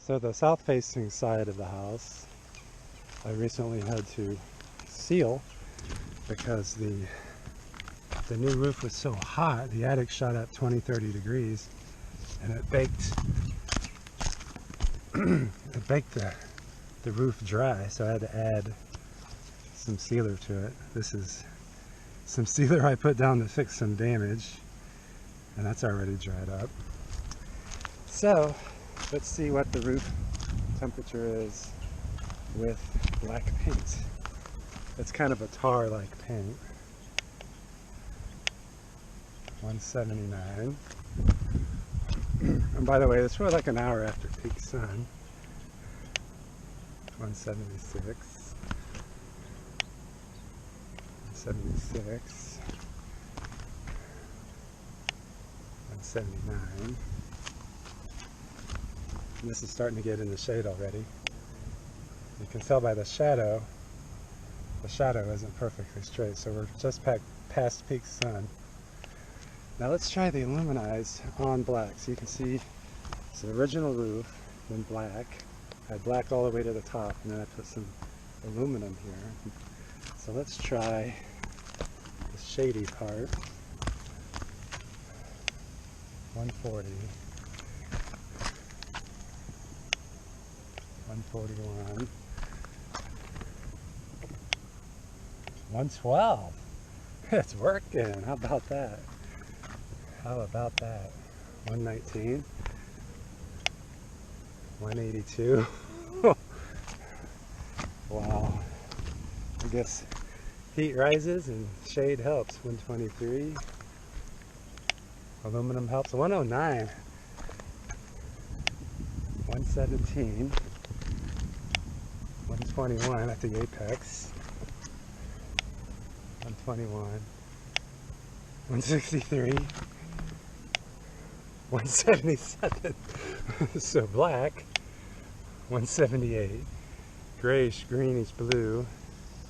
So the south facing side of the house I recently had to seal because the new roof was so hot. The attic shot up 20-30 degrees and it baked the roof dry, so I had to add some sealer to it. This is some sealer I put down to fix some damage, and that's already dried up. So let's see what the roof temperature is with black paint. It's kind of a tar-like paint. 179. And by the way, it's really like an hour after peak sun. 176. 176. 179. And this is starting to get in the shade already. You can tell by the shadow isn't perfectly straight, so we're just past peak sun. Now let's try the aluminized on black. So you can see it's the original roof in black. I had black all the way to the top, and then I put some aluminum here. So let's try the shady part. 140. 141. 112. It's working. How about that? How about that? 119. 182. Wow. I guess heat rises and shade helps. 123. Aluminum helps. 109. 117. 121 at the apex. 121. 163. 177. So black. 178. Grayish, greenish blue.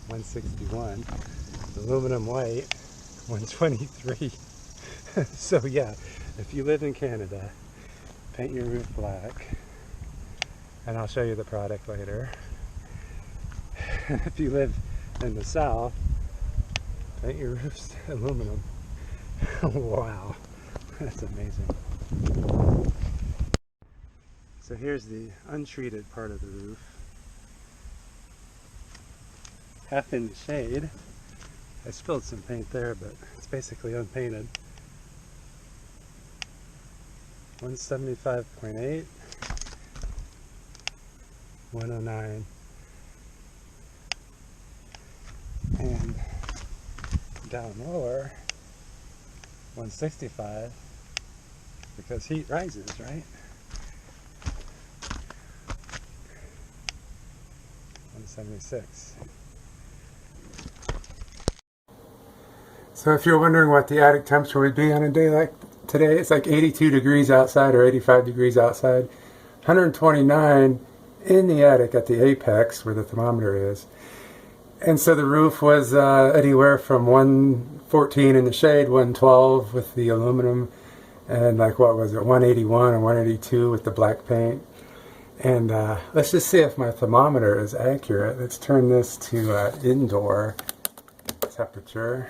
161. Aluminum white. 123. So yeah, if you live in Canada, paint your roof black. And I'll show you the product later. If you live in the south, paint your roofs aluminum. Wow, that's amazing. So here's the untreated part of the roof. Half in the shade. I spilled some paint there, but it's basically unpainted. 175.8. 109. And down lower, 165, because heat rises, right? 176. So if you're wondering what the attic temperature would be on a day like today, it's like 82 degrees outside or 85 degrees outside. 129 in the attic at the apex where the thermometer is. And so the roof was anywhere from 114 in the shade, 112 with the aluminum, and like what was it, 181 or 182 with the black paint. And let's just see if my thermometer is accurate. Let's turn this to indoor temperature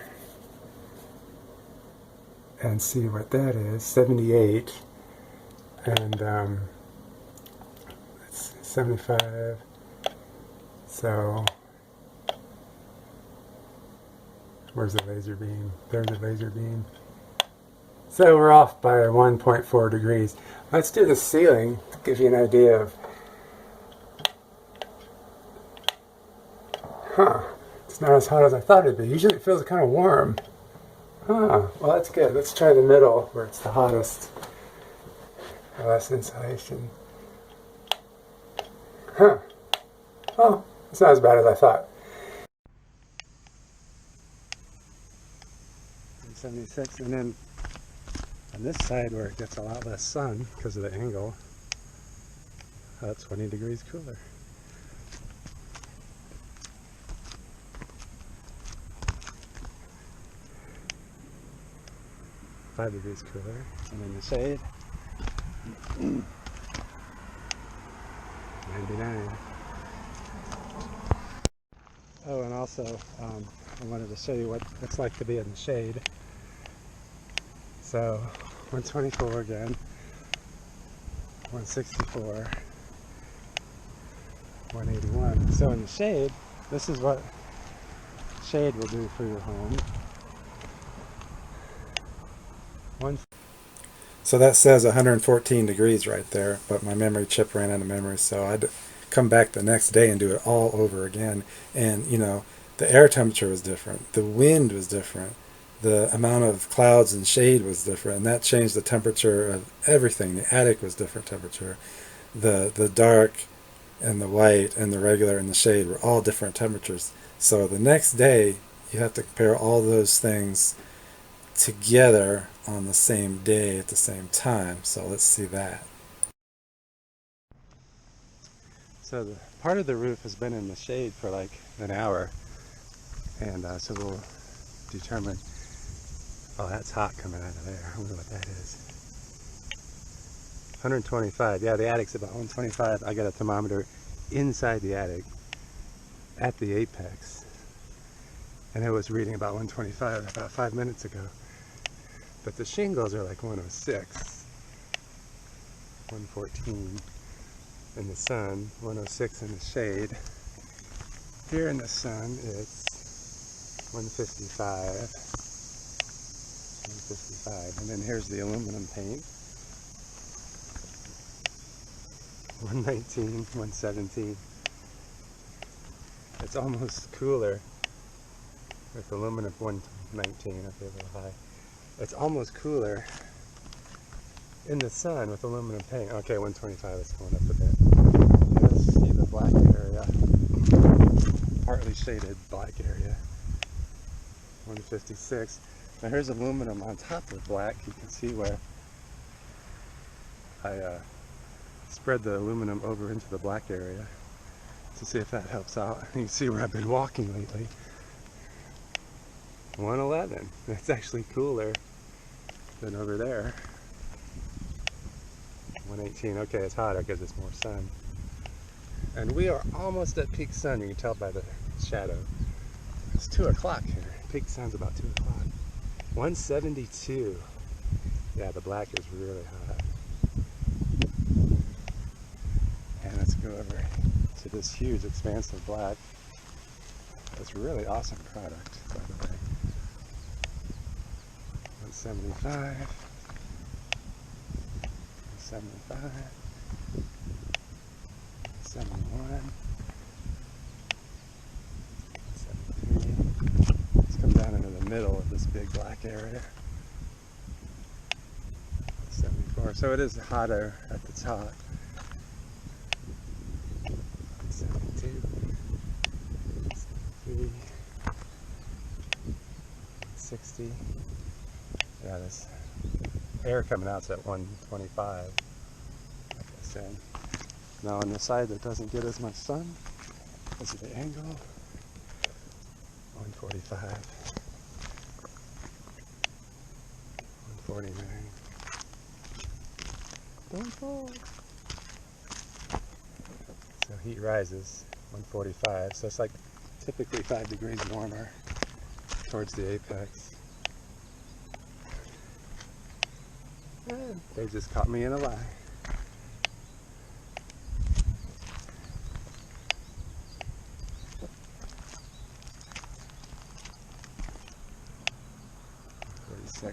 and see what that is. 78 and it's 75. So where's the laser beam? There's the laser beam. So we're off by 1.4 degrees. Let's do the ceiling to give you an idea of... Huh. It's not as hot as I thought it'd be. Usually it feels kind of warm. Huh. Well, that's good. Let's try the middle where it's the hottest. Less insulation. Huh. Oh, it's not as bad as I thought. 76, and then on this side where it gets a lot less sun because of the angle, 20 degrees cooler. Five degrees cooler, and in the shade, 199. Oh, and also, I wanted to show you what it's like to be in the shade. So, 124 again, 164, 181. So in the shade, this is what shade will do for your home. So that says 114 degrees right there, but my memory chip ran out of memory, so I had to come back the next day and do it all over again. And you know, the air temperature was different, the wind was different, the amount of clouds and shade was different, and that changed the temperature of everything. The attic was different temperature. The dark and the white and the regular and the shade were all different temperatures. So the next day you have to compare all those things together on the same day at the same time. So let's see that. So the part of the roof has been in the shade for like an hour, and so we'll determine. Oh, that's hot coming out of there. I wonder what that is. 125. Yeah, the attic's about 125. I got a thermometer inside the attic at the apex, and it was reading about 125 about 5 minutes ago. But the shingles are like 106, 114 in the sun, 106 in the shade. Here in the sun it's 155, 155, and then here's the aluminum paint. 119, 117. It's almost cooler with aluminum. 119, okay, a little high. It's almost cooler in the sun with aluminum paint. Okay, 125 is going up a bit. Let's see the black area. Partly shaded black area. 156. Now here's aluminum on top of black. You can see where I spread the aluminum over into the black area to see if that helps out. You can see where I've been walking lately. 111. That's actually cooler than over there. 118. Okay, it's hotter because it's more sun. And we are almost at peak sun. You can tell by the shadow. It's 2 o'clock here. Peak sun's about 2 o'clock. 172. Yeah, the black is really hot. And let's go over to this huge expanse of black. It's a really awesome product, by the way. 175. 175. 71. 73. Let's come down into the middle of this big black area. 74. So it is hotter at the top. 72. 73. 60. Yeah, this air coming out's at 125, like I said. Now on the side that doesn't get as much sun, this is the angle, 145, 149. Don't fall. So heat rises, 145, so it's like typically 5 degrees warmer towards the apex. And they just caught me in a lie.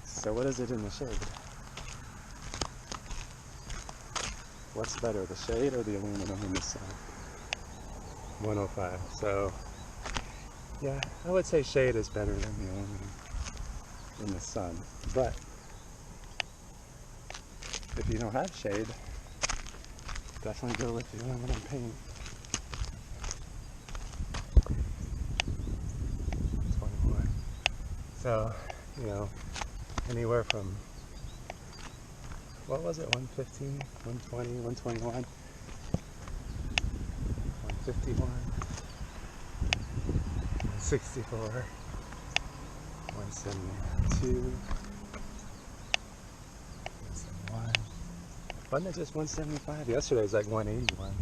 So what is it in the shade? What's better, the shade or the aluminum in the sun? 105. So yeah, I would say shade is better than the aluminum in the sun. But if you don't have shade, definitely go with the aluminum paint. 21. So, you know, anywhere from, what was it, 115, 120, 121, 151, 164, 172, 171. Wasn't it just 175? Yesterday was like 181.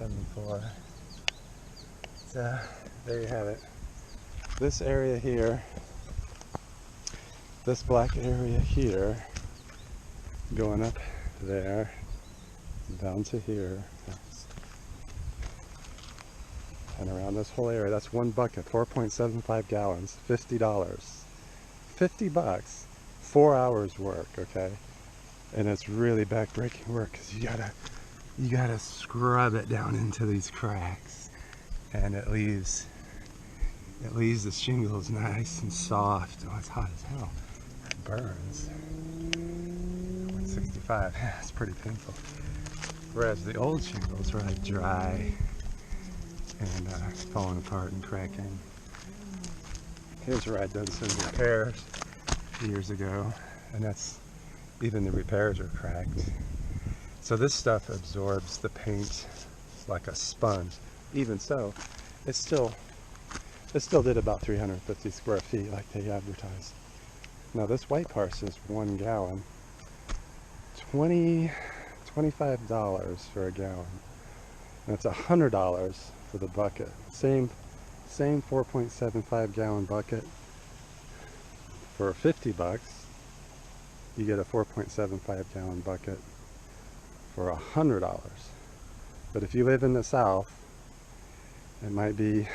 174. So there you have it. This area here, this black area here, going up there, down to here, and around this whole area. That's one bucket, 4.75 gallons, $50. 50 bucks, 4 hours work, okay? And it's really backbreaking work because you gotta scrub it down into these cracks, and it leaves the shingles nice and soft. Oh, it's hot as hell. It burns. 165. It's pretty painful. Whereas the old shingles were like dry and falling apart and cracking. Here's where I'd done some repairs years ago, and that's even the repairs are cracked. So this stuff absorbs the paint like a sponge. Even so, it still did about 350 square feet like they advertised. Now this white parts is 1 gallon, $25 for a gallon. And it's $100 for the bucket. Same 4.75 gallon bucket. For 50 bucks, you get a 4.75 gallon bucket for $100. But if you live in the South, it might be,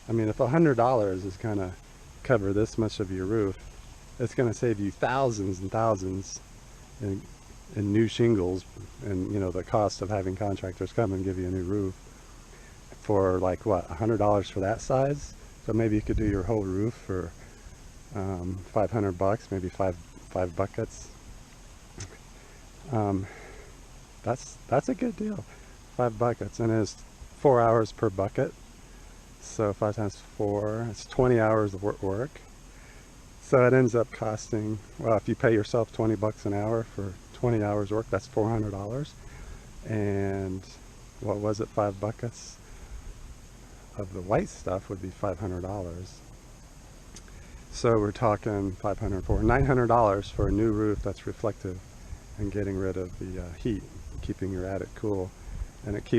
I mean, if $100 is gonna cover this much of your roof, it's gonna save you thousands and thousands in new shingles, and you know, the cost of having contractors come and give you a new roof for like what, $100 for that size. So maybe you could do your whole roof for 500 bucks, maybe five buckets. That's a good deal. 5 buckets, and it's 4 hours per bucket. So 5 times 4, it's 20 hours of work. So it ends up costing, well, if you pay yourself 20 bucks an hour for 20 hours work, that's $400. And what was it, 5 buckets of the white stuff would be $500. So we're talking $900 for a new roof that's reflective and getting rid of the heat, keeping your attic cool, and it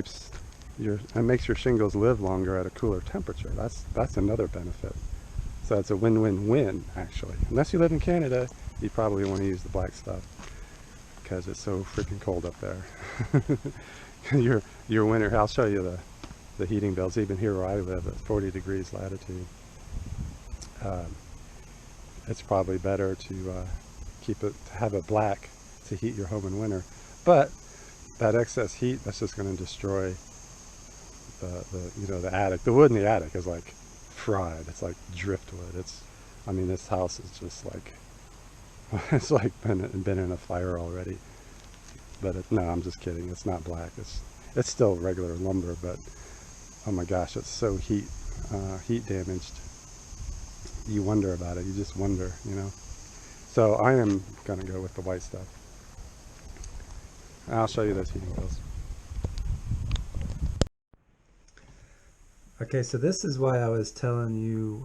makes your shingles live longer at a cooler temperature. That's another benefit. So it's a win-win-win, actually. Unless you live in Canada, you probably want to use the black stuff because it's so freaking cold up there. your winter, I'll show you the heating bills. Even here where I live at 40 degrees latitude, it's probably better to have it black to heat your home in winter. But that excess heat, that's just going to destroy the attic. The wood in the attic is like fried. It's like driftwood. I mean, this house is just like, it's like been in a fire already. But no, I'm just kidding. It's not black. It's still regular lumber, but oh my gosh, it's so heat damaged. You wonder about it. You just wonder, you know. So I am gonna go with the white stuff. I'll show you those heating bills. Okay, so this is why I was telling you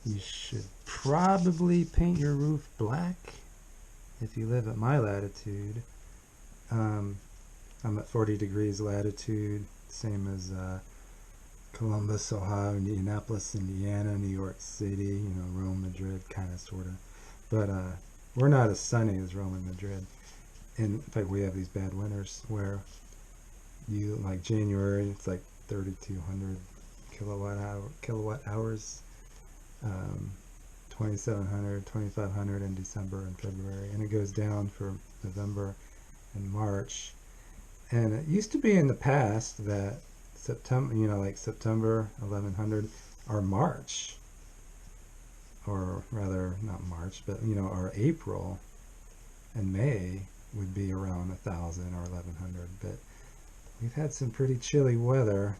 you should probably paint your roof black if you live at my latitude. I'm at 40 degrees latitude, same as Columbus, Ohio, Indianapolis, Indiana, New York City, you know, Rome, Madrid, kind of, sort of. But we're not as sunny as Rome and Madrid. In fact, we have these bad winters where like January, it's like 3,200 kilowatt hours, 2,700, 2,500 in December and February, and it goes down for November and March. And it used to be in the past that September, you know, like September 1100 or March, or rather not March, but you know, or April and May would be around 1,000 or 1,100. But we've had some pretty chilly weather.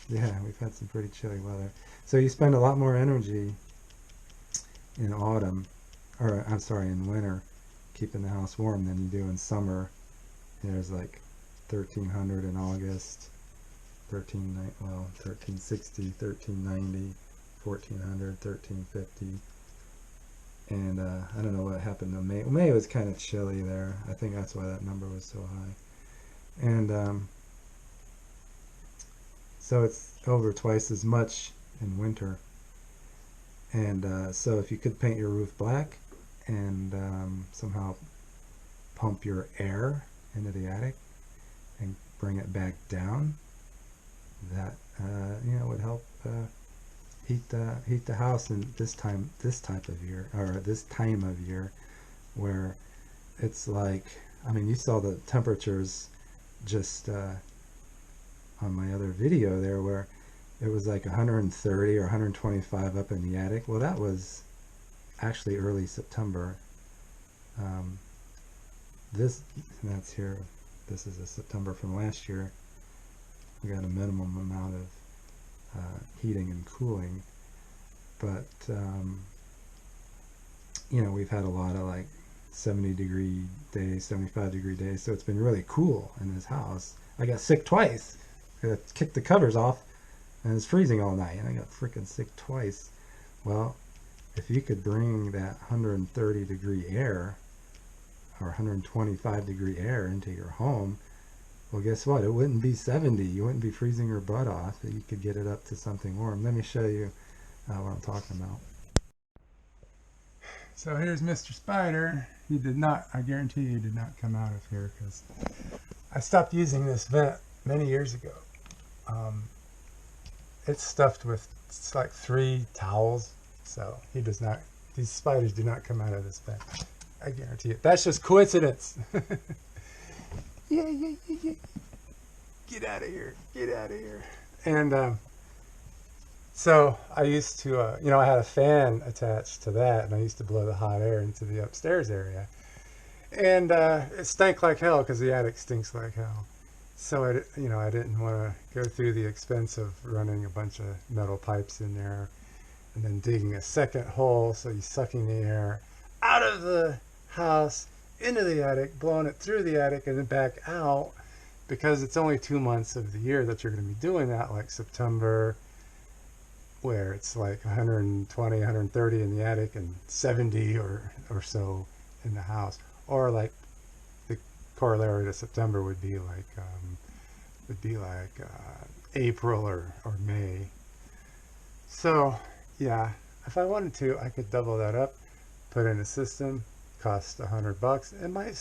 Yeah, we've had some pretty chilly weather. So you spend a lot more energy in autumn, or I'm sorry, in winter, keeping the house warm than you do in summer. There's like 1,300 in August, 1360, 1390, 1,400, 1,350. And I don't know what happened to May. May was kind of chilly there. I think that's why that number was so high. And So it's over twice as much in winter. And so if you could paint your roof black and somehow pump your air into the attic and bring it back down, that would help heat the house in this type of year, or this time of year, where it's like, I mean, you saw the temperatures just on my other video there, where it was like 130 or 125 up in the attic. Well, that was actually early September. Um, that's here. This is a September from last year. We got a minimum amount of heating and cooling, but we've had a lot of like 70-degree days, 75-degree days, so it's been really cool in this house. I got sick twice. I kicked the covers off and it's freezing all night, and I got freaking sick twice. Well, if you could bring that 130-degree air or 125-degree air into your home, well, guess what? It wouldn't be 70. You wouldn't be freezing your butt off. You could get it up to something warm. Let me show you what I'm talking about. So here's Mr. Spider. He did not, I guarantee you, did not come out of here, because I stopped using this vent many years ago. It's stuffed with, it's like 3 towels, so he does not, these spiders do not come out of this vent. I guarantee it. That's just coincidence. Yeah. Get out of here. Get out of here. And so I used to, I had a fan attached to that, and I used to blow the hot air into the upstairs area. And it stank like hell, because the attic stinks like hell. So I didn't want to go through the expense of running a bunch of metal pipes in there and then digging a second hole, so you're sucking the air out of the house into the attic, blowing it through the attic and then back out, because it's only 2 months of the year that you're going to be doing that, like September, where it's like 120, 130 in the attic and 70 or so in the house. Or like the corollary to September would be like April or May. So yeah, if I wanted to, I could double that up, put in a system, cost $100. It might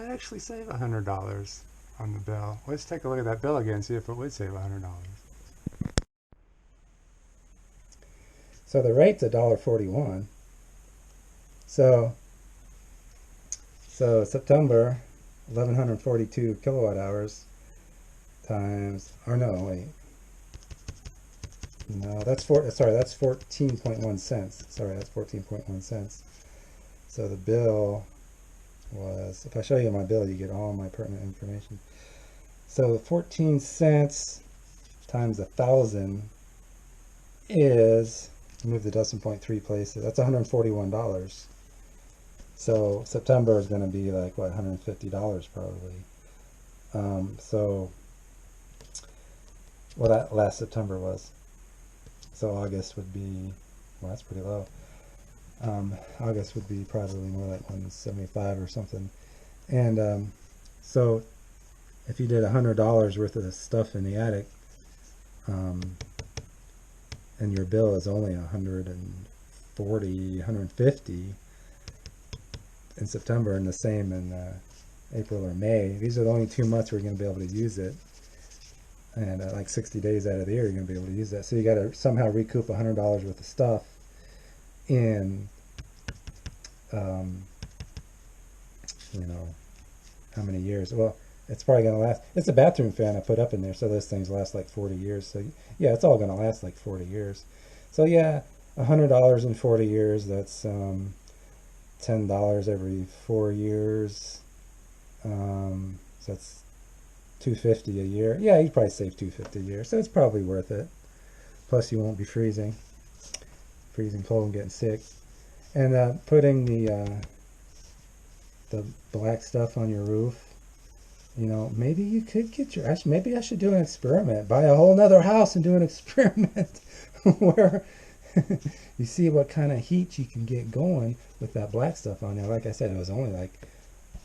actually save $100 on the bill. Let's take a look at that bill again, see if it would save $100. So the rate's $1.41. So September, 1142 kilowatt hours times, or no, wait. No, that's 14.1 cents. Sorry, that's 14.1 cents. So the bill was, if I show you my bill, you get all my pertinent information. So 14 cents times 1,000 is, move the decimal point 3 places, that's $141. So September is going to be like, what, $150 probably. Well, that last September was. So August would be, well, that's pretty low. August would be probably more like 175 or something. And so if you did $100 worth of stuff in the attic, and your bill is only 140, 150 in September, and the same in April or May, these are the only 2 months where you're going to be able to use it. And like 60 days out of the year, you're going to be able to use that. So you got to somehow recoup $100 worth of stuff in, how many years? Well, it's probably going to last. It's a bathroom fan I put up in there, so those things last like 40 years. So yeah, it's all going to last like 40 years. So yeah, $100 in 40 years, that's $10 every 4 years. So that's $250 a year. Yeah, you'd probably save $250 a year, so it's probably worth it. Plus you won't be freezing cold and getting sick. And putting the black stuff on your roof, maybe you could get maybe I should do an experiment, buy a whole nother house and do an experiment where you see what kind of heat you can get going with that black stuff on there. Like I said, it was only like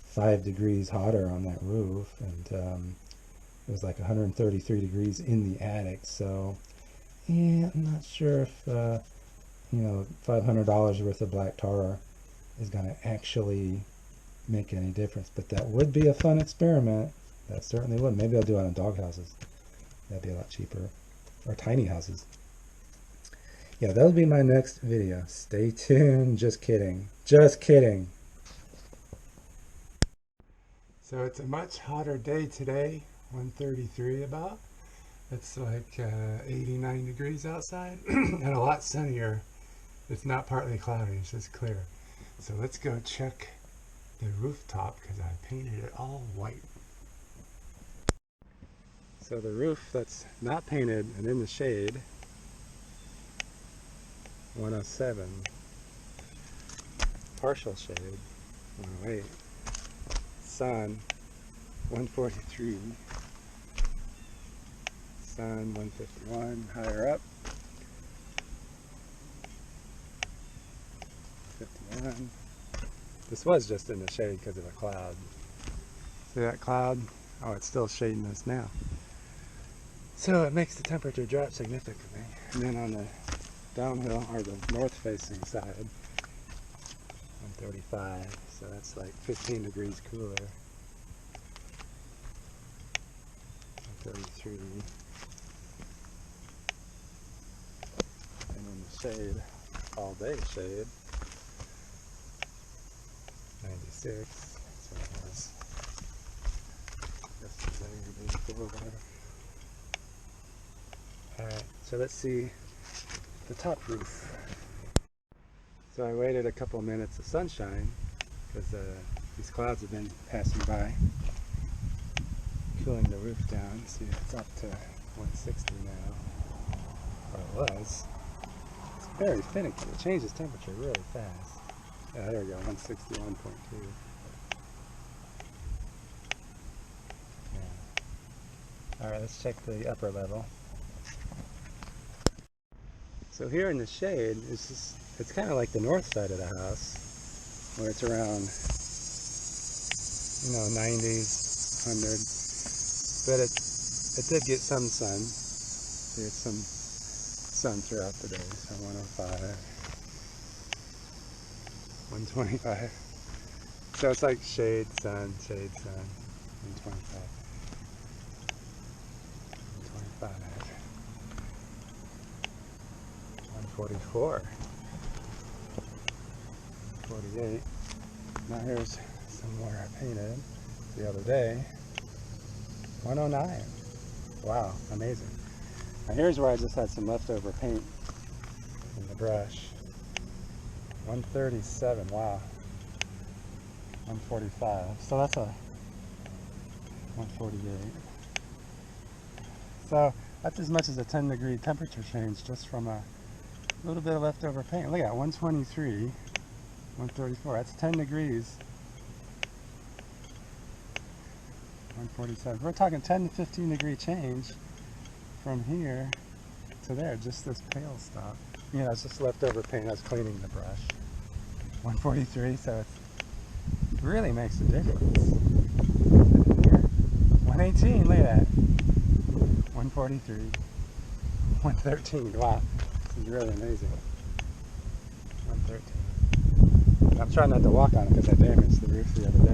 5 degrees hotter on that roof, and it was like 133 degrees in the attic. So yeah, I'm not sure if you know, $500 worth of black tar is going to actually make any difference. But that would be a fun experiment. That certainly would. Maybe I'll do it on dog houses. That'd be a lot cheaper. Or tiny houses. Yeah, that'll be my next video. Stay tuned. Just kidding. Just kidding. So it's a much hotter day today, 133 about. It's like 89 degrees outside and a lot sunnier. It's not partly cloudy, it's just clear. So let's go check the rooftop because I painted it all white. So the roof that's not painted and in the shade, 107. Partial shade, 108. Sun, 143. Sun, 151. Higher up, 51. This was just in the shade because of a cloud. See that cloud? Oh, it's still shading us now. So it makes the temperature drop significantly. And then on the downhill, or the north-facing side, 135. So that's like 15 degrees cooler. 133. And in the shade, all day shade, 96. That's what it was yesterday or the day before, whatever. Alright, so let's see the top roof. So I waited a couple minutes of sunshine because these clouds have been passing by, cooling the roof down. See, it's up to 160 now, or it was. It's very finicky. It changes temperature really fast. Yeah, there we go, 161.2. Yeah. Alright, let's check the upper level. So here in the shade, it's kind of like the north side of the house, where it's around, you know, 90s, 100. But it did get some sun. There's some sun throughout the day. So 105, 125. So it's like shade, sun, 125, 125. 144, 48. Now here's some more I painted the other day. 109. Wow, amazing. Now here's where I just had some leftover paint in the brush. 137, wow. 145. So that's a 148. So that's as much as a 10-degree temperature change just from a little bit of leftover paint. Look at that, 123, 134. That's 10 degrees. 147. We're talking 10 to 15 degree change from here to there. Just this pale stuff. You know, it's just leftover paint. I was cleaning the brush. 143. So it really makes a difference. 118. Look at that. 143. 113. Wow. This is really amazing. 113. I'm trying not to walk on it because I damaged the roof the other day.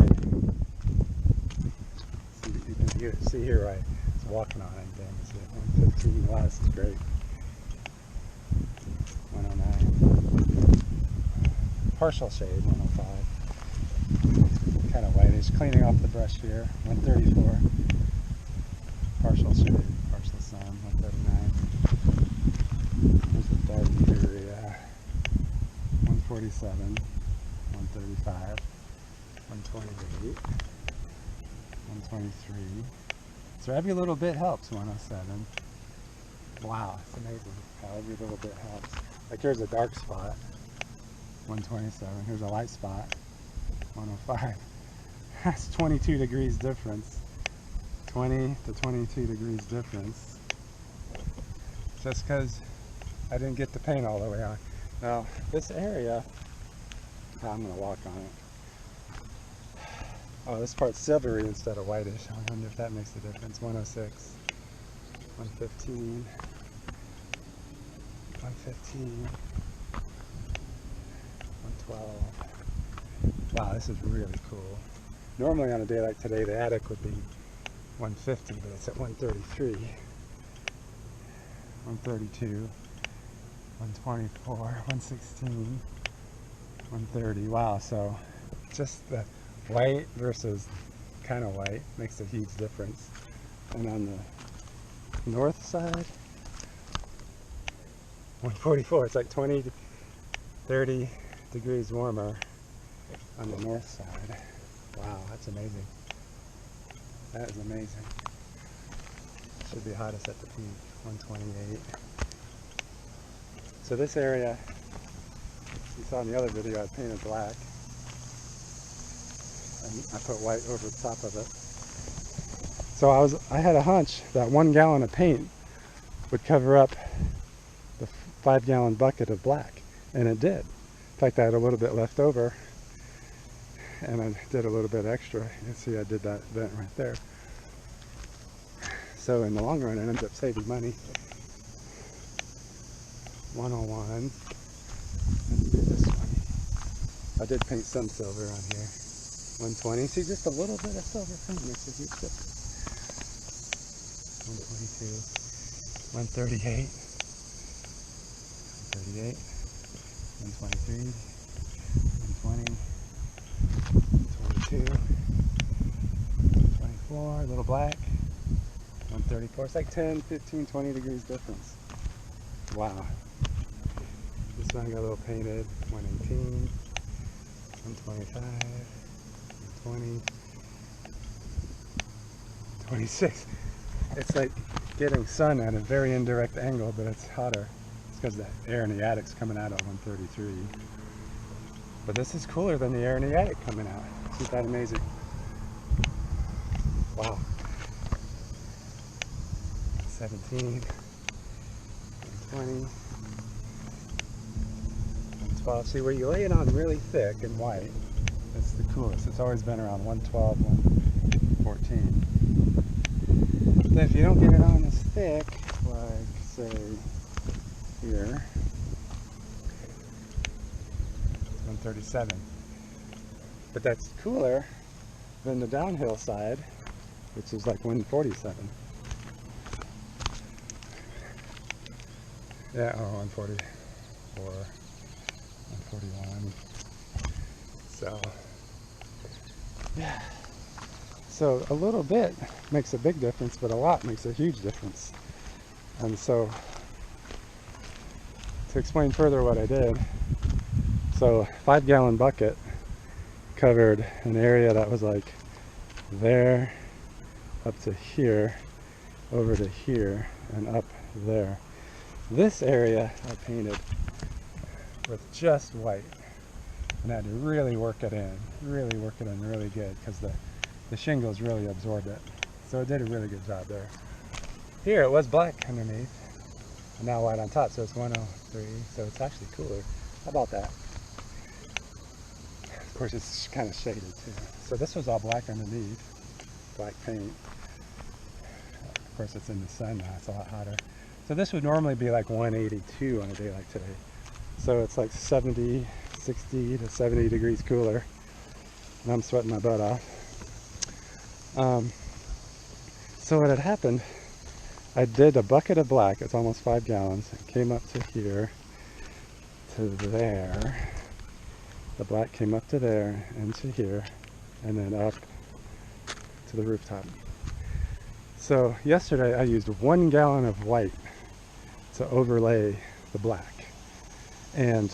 You can see here I was walking on it and damaged it. 115. Wow, this is great. 109. Partial shade, 105. Kind of whitish. Cleaning off the brush here. 134. Partial shade, partial sun, 139. There's the dark area. 147, 135, 128, 123. So every little bit helps, 107. Wow, it's amazing how every little bit helps. Like here's a dark spot, 127. Here's a light spot, 105. That's 22 degrees difference. 20 to 22 degrees difference. Just because I didn't get the paint all the way on. Now, this area, I'm going to walk on it. Oh, this part's silvery instead of whitish. I wonder if that makes a difference. 106, 115, 115, 112. Wow, this is really cool. Normally on a day like today, the attic would be 150, but it's at 133, 132, 124, 116, 130. Wow, so just the white versus kind of white makes a huge difference. And on the north side, 144. It's like 20 to 30 degrees warmer on the north side. Wow, that's amazing. That is amazing. Should be hottest at the peak, 128. So this area, you saw in the other video, I painted black. And I put white over the top of it. So I had a hunch that 1 gallon of paint would cover up the 5-gallon bucket of black, and it did. In fact, I had a little bit left over, and I did a little bit extra. You can see I did that vent right there. So in the long run, it ends up saving money. 101. Let's do this one. I did paint some silver on here. 120. See, just a little bit of silver paint makes a huge difference. 122. 138. 138. 123. 120. 122. 124. A little black. 134. It's like 10, 15, 20 degrees difference. Wow. This one got a little painted. 118. 125. 120. 26. It's like getting sun at a very indirect angle, but it's hotter. It's because the air in the attic's coming out at 133. But this is cooler than the air in the attic coming out. Isn't that amazing? Wow. 17, 120, 112. See, where you lay it on really thick and white, that's the coolest. It's always been around 112, 114. But if you don't get it on as thick, like say here, it's 137. But that's cooler than the downhill side, which is like 147. Yeah, oh, 144, 141. So, yeah. So a little bit makes a big difference, but a lot makes a huge difference. And so, to explain further what I did, so 5-gallon bucket covered an area that was like there, up to here, over to here, and up there. This area I painted with just white, and I had to really work it in really good, because the shingles really absorbed it. So it did a really good job there. Here it was black underneath, and now white on top, so it's 103, so it's actually cooler. How about that? Of course, it's kind of shaded too. So this was all black underneath, black paint. Of course, it's in the sun now, it's a lot hotter. So this would normally be like 182 on a day like today. So it's like 70, 60 to 70 degrees cooler. And I'm sweating my butt off. So what had happened, I did a bucket of black, it's almost 5 gallons. It came up to here, to there. The black came up to there, and to here, and then up to the rooftop. So yesterday I used 1 gallon of white to overlay the black, and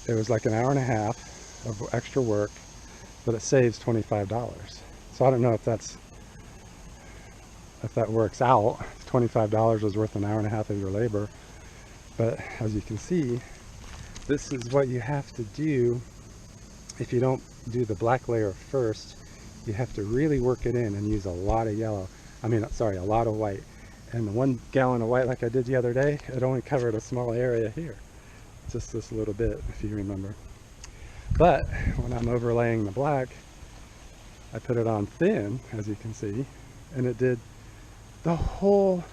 it was like an hour and a half of extra work, but it saves $25. So I don't know if that works out. $25 was worth an hour and a half of your labor, but as you can see, this is what you have to do. If you don't do the black layer first, you have to really work it in and use a lot of a lot of white. And the 1 gallon of white, like I did the other day, it only covered a small area here. Just this little bit, if you remember. But when I'm overlaying the black, I put it on thin, as you can see, and it did the whole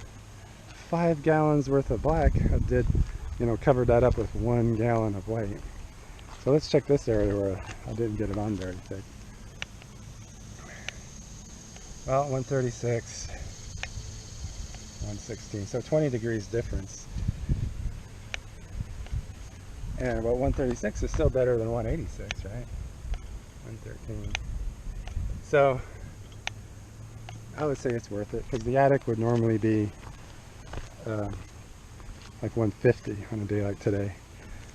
5 gallons worth of black. It did, covered that up with 1 gallon of white. So let's check this area where I didn't get it on very thick. Well, 136, 116, so 20 degrees difference. And well, 136 is still better than 186, right? 113. So I would say it's worth it, because the attic would normally be like 150 on a day like today.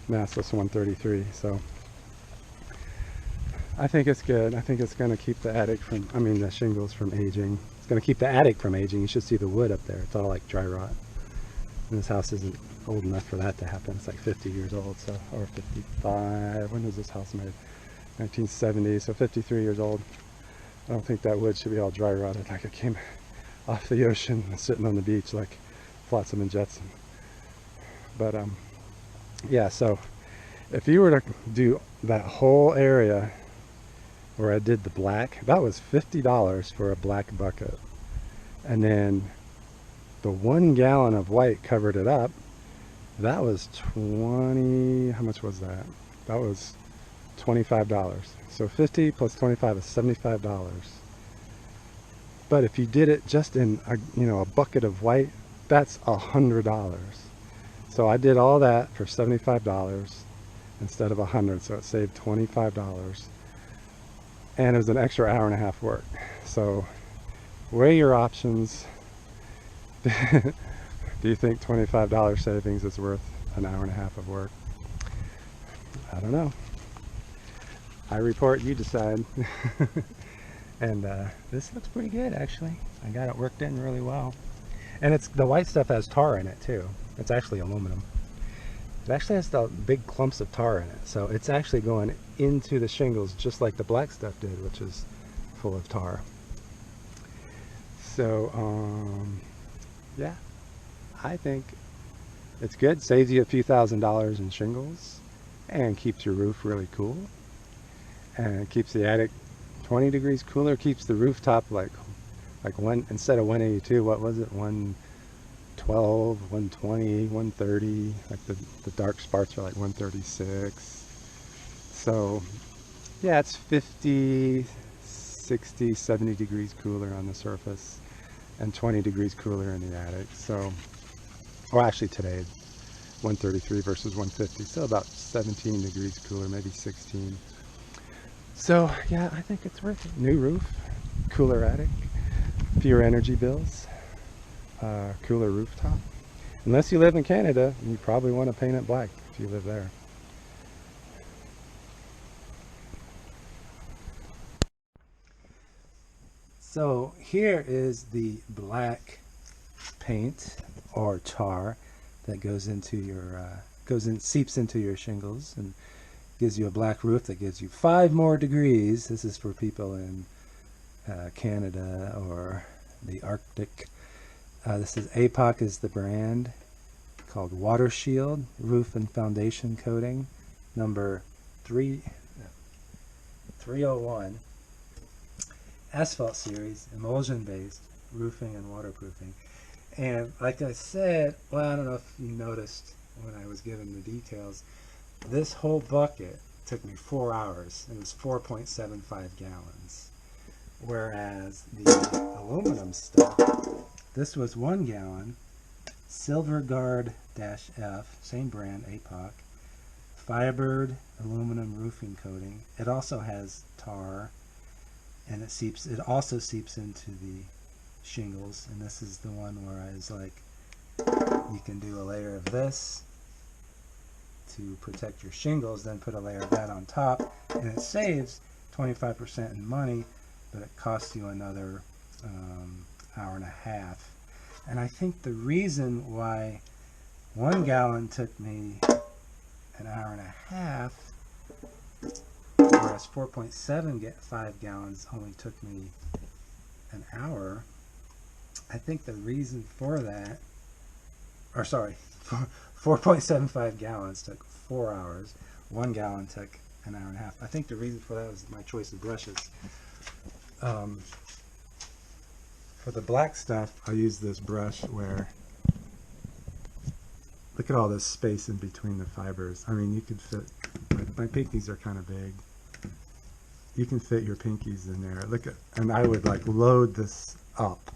Now it's just 133. So I think it's good. I think it's going to keep the attic from, the shingles from aging. It's going to keep the attic from aging. You should see the wood up there. It's all like dry rot. And this house isn't old enough for that to happen. It's like 50 years old, so, or 55. When was this house made? 1970, so 53 years old. I don't think that wood should be all dry rotted like it came off the ocean and sitting on the beach like Flotsam and Jetsam. But yeah, so if you were to do that whole area where I did the black, that was $50 for a black bucket. And then the 1 gallon of white covered it up. That was 20, how much was that? That was $25. So 50 plus 25 is $75. But if you did it just in a bucket of white, that's $100. So I did all that for $75 instead of $100, so it saved $25. And it was an extra hour and a half work. So weigh your options. Do you think $25 savings is worth an hour and a half of work? I don't know. I report, you decide. And this looks pretty good, actually. I got it worked in really well. And the white stuff has tar in it too. It's actually aluminum. It actually has the big clumps of tar in it. So it's actually going into the shingles just like the black stuff did, which is full of tar. So, yeah, I think it's good. Saves you a few $1,000s in shingles and keeps your roof really cool. And it keeps the attic 20 degrees cooler, keeps the rooftop like one, instead of 182, what was it, 112, 120, 130, like the dark spots are like 136. So yeah, it's 50, 60, 70 degrees cooler on the surface and 20 degrees cooler in the attic. So, or actually today, 133 versus 150, so about 17 degrees cooler, maybe 16. So yeah, I think it's worth it. New roof, cooler attic, fewer energy bills, cooler rooftop. Unless you live in Canada, you probably want to paint it black if you live there. So here is the black paint or tar that goes into your seeps into your shingles and gives you a black roof that gives you 5 more degrees. This is for people in Canada or the Arctic. This is APOC is the brand, called Water Shield Roof and Foundation Coating, number 301. Asphalt series, emulsion based, roofing and waterproofing. And like I said, well, I don't know if you noticed when I was given the details, this whole bucket took me 4 hours. It was 4.75 gallons. Whereas the aluminum stuff, this was 1 gallon, Silver Guard-F, same brand, APOC, Firebird aluminum roofing coating. It also has tar, and it also seeps into the shingles. And this is the one where I was like, you can do a layer of this to protect your shingles, then put a layer of that on top, and it saves 25% in money, but it costs you another hour and a half. And I think the reason why 1 gallon took me an hour and a half, whereas 4.75 gallons only took me an hour, I think the reason for that, or sorry, 4.75 gallons took 4 hours, 1 gallon took an hour and a half. I think the reason for that was my choice of brushes. For the black stuff, I use this brush where, look at all this space in between the fibers. I mean, you could fit, my pinkies are kind of big. You can fit your pinkies in there. Look at, and I would like load this up,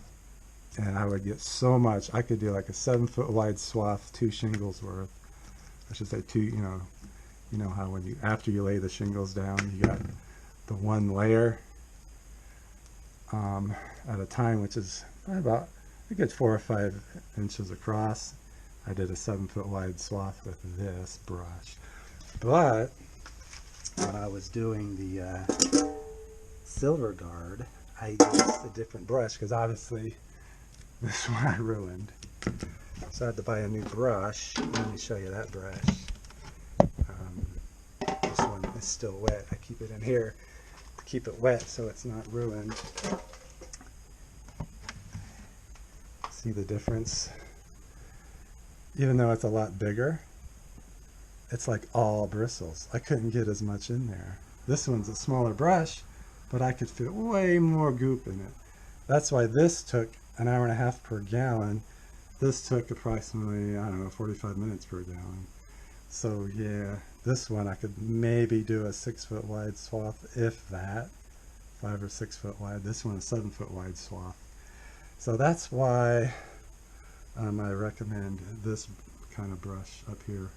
and I would get so much. I could do like a 7-foot wide swath, 2 shingles worth. I should say 2, you know how when you, after you lay the shingles down, you got the one layer at a time, which is about a good 4 or 5 inches across. I did a 7-foot wide swath with this brush. But when I was doing the silver guard, I used a different brush because obviously this one I ruined. So I had to buy a new brush. Let me show you that brush. This one is still wet. I keep it in here to keep it wet so it's not ruined. See the difference? Even though it's a lot bigger, it's like all bristles. I couldn't get as much in there. This one's a smaller brush, but I could fit way more goop in it. That's why this took an hour and a half per gallon. This took approximately, I don't know, 45 minutes per gallon. So yeah, this one I could maybe do a 6-foot wide swath, if that, 5 or 6 foot wide. This one a 7-foot wide swath. So that's why I recommend this kind of brush up here.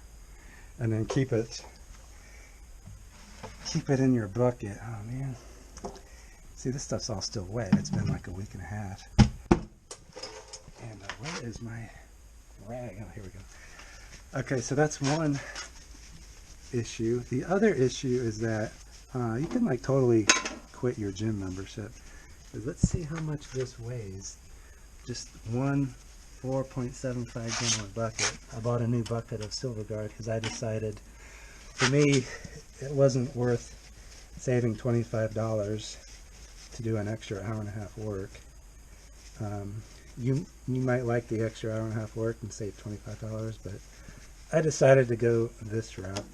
And then keep it in your bucket. Oh man. See, this stuff's all still wet. It's been like a week and a half. And where is my rag? Oh, here we go. Okay, so that's one issue. The other issue is that you can like totally quit your gym membership. Let's see how much this weighs. Just one 4.75 gallon bucket. I bought a new bucket of Silver Guard because I decided, for me, it wasn't worth saving $25 to do an extra hour and a half work. You might like the extra hour and a half work and save $25, but I decided to go this route,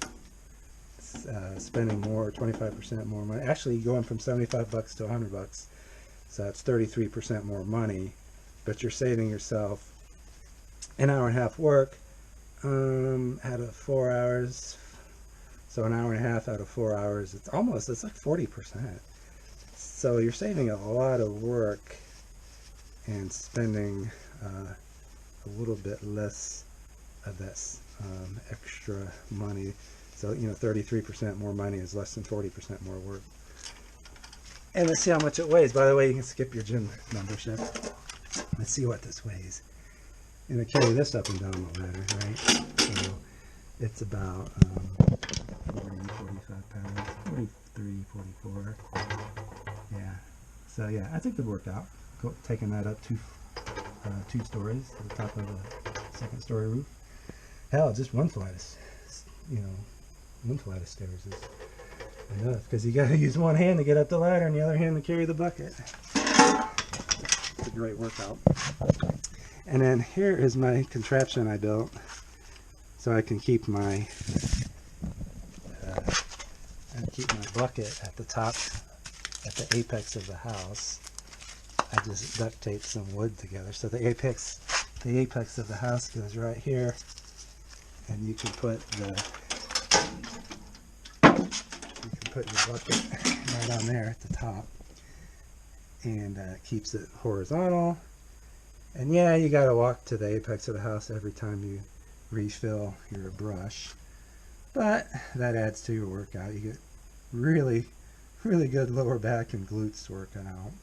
spending more, 25% more money. Actually, going from 75 bucks to 100 bucks, so that's 33% more money, but you're saving yourself an hour and a half work out of 4 hours. So an hour and a half out of 4 hours, it's like 40%. So you're saving a lot of work and spending a little bit less of that extra money. So, 33% more money is less than 40% more work. And let's see how much it weighs. By the way, you can skip your gym membership. Let's see what this weighs. And I carry this up and down the ladder, right? So it's about 40, 45 pounds, 43, 44. Yeah. So yeah, that's a good workout. Taking that up 2 stories to the top of a 2nd story roof. Hell, just one flight of stairs is enough, because you got to use one hand to get up the ladder and the other hand to carry the bucket. It's a great workout. And then here is my contraption I built so I can keep my bucket at the top, at the apex of the house. I just duct taped some wood together, so the apex of the house goes right here, and you can put your bucket right on there at the top, and it keeps it horizontal. And yeah, you got to walk to the apex of the house every time you refill your brush, but that adds to your workout. You get really good lower back and glutes working out.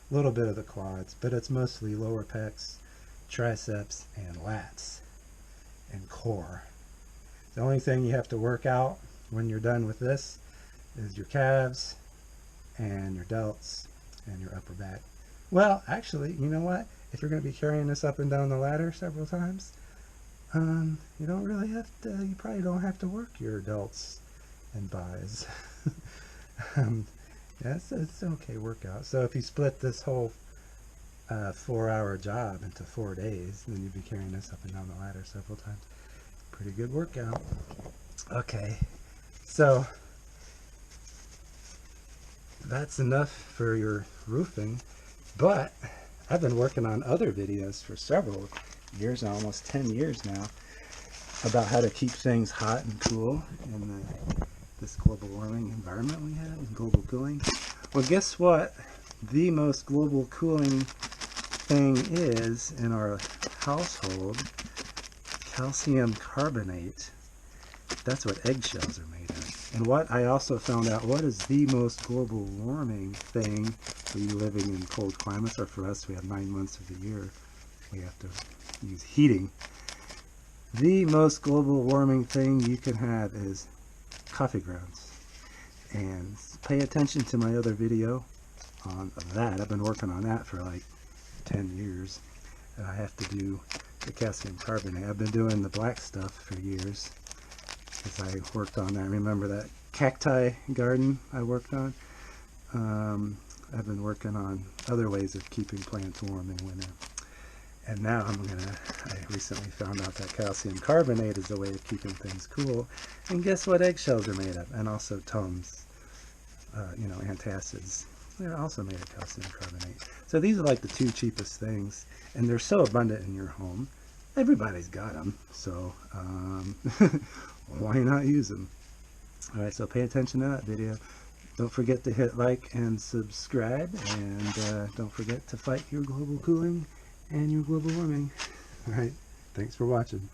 A little bit of the quads, but it's mostly lower pecs, triceps, and lats, and core. The only thing you have to work out when you're done with this is your calves and your delts and your upper back. Well, actually, you know what? If you're going to be carrying this up and down the ladder several times, you don't really have to, you probably don't have to work your delts and buys. Yeah, it's an okay workout. So if you split this whole 4-hour job into 4 days, then you'd be carrying this up and down the ladder several times. Pretty good workout. Okay, so that's enough for your roofing. But I've been working on other videos for several years, almost 10 years now, about how to keep things hot and cool in this global warming environment we have, and global cooling. Well, guess what? The most global cooling thing is in our household calcium carbonate. That's what eggshells are made of. And what I also found out, what is the most global warming thing for you living in cold climates, or for us, we have 9 months of the year we have to use heating. The most global warming thing you can have is coffee grounds. And pay attention to my other video on that. I've been working on that for like 10 years. And I have to do the calcium carbonate. I've been doing the black stuff for years because I worked on that. Remember that cacti garden I worked on? I've been working on other ways of keeping plants warm in winter. And now I recently found out that calcium carbonate is a way of keeping things cool. And guess what eggshells are made of? And also Tums, antacids. They're also made of calcium carbonate. So these are like the two cheapest things, and they're so abundant in your home. Everybody's got them, so why not use them? All right, so pay attention to that video. Don't forget to hit like and subscribe, and don't forget to fight your global cooling and your global warming. All right, thanks for watching.